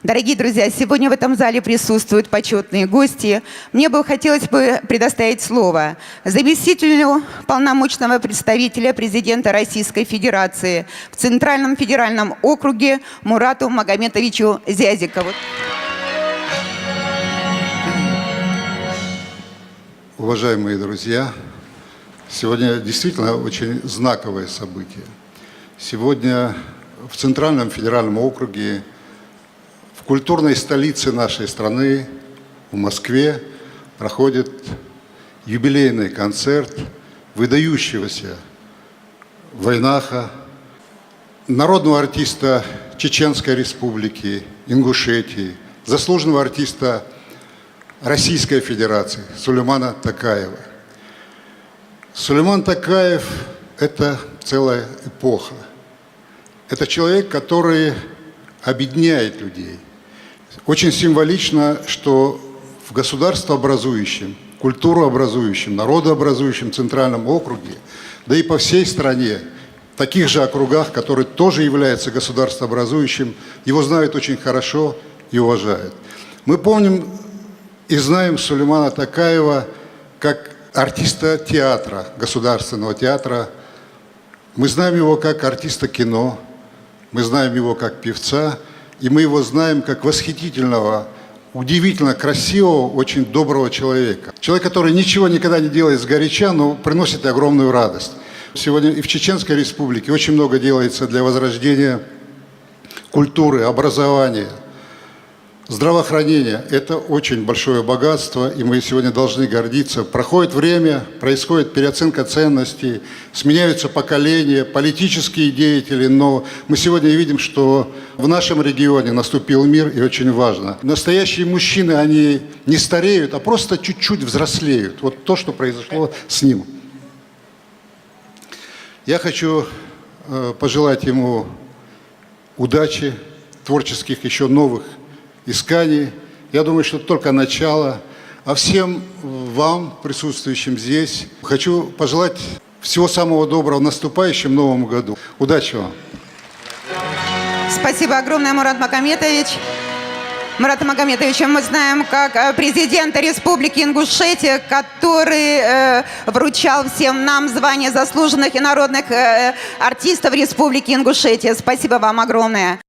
Дорогие друзья, сегодня в этом зале присутствуют почетные гости. Мне бы хотелось предоставить слово заместителю полномочного представителя президента Российской Федерации в Центральном федеральном округе Мурату Магометовичу Зязикову. Уважаемые друзья, сегодня действительно очень знаковое событие. Сегодня в Центральном федеральном округе, в культурной столице нашей страны, в Москве, проходит юбилейный концерт выдающегося войнаха, народного артиста Чеченской Республики, Ингушетии, заслуженного артиста Российской Федерации Сулеймана Токаева. Сулейман Токаев – это целая эпоха. Это человек, который объединяет людей. Очень символично, что в государствообразующем, культурообразующем, народообразующем Центральном округе, да и по всей стране, в таких же округах, которые тоже являются государствообразующим, его знают очень хорошо и уважают. Мы помним и знаем Сулеймана Токаева как артиста театра, государственного театра. Мы знаем его как артиста кино, мы знаем его как певца, и мы его знаем как восхитительного, удивительно красивого, очень доброго человека. Человек, который ничего никогда не делает сгоряча, но приносит огромную радость. Сегодня и в Чеченской Республике очень много делается для возрождения культуры, образования, здравоохранения. Это очень большое богатство, и мы сегодня должны гордиться. Проходит время, происходит переоценка ценностей, сменяются поколения, политические деятели, но мы сегодня видим, что в нашем регионе наступил мир, и очень важно. Настоящие мужчины, они не стареют, а просто чуть-чуть взрослеют. Вот то, что произошло с ним. Я хочу пожелать ему удачи, творческих еще новых исканий. Я думаю, что только начало. А всем вам, присутствующим здесь, хочу пожелать всего самого доброго в наступающем Новом году. Удачи вам! Спасибо огромное, Мурат Магометович. Мурата Магометовича мы знаем как президента Республики Ингушетия, который вручал всем нам звание заслуженных и народных артистов Республики Ингушетия. Спасибо вам огромное.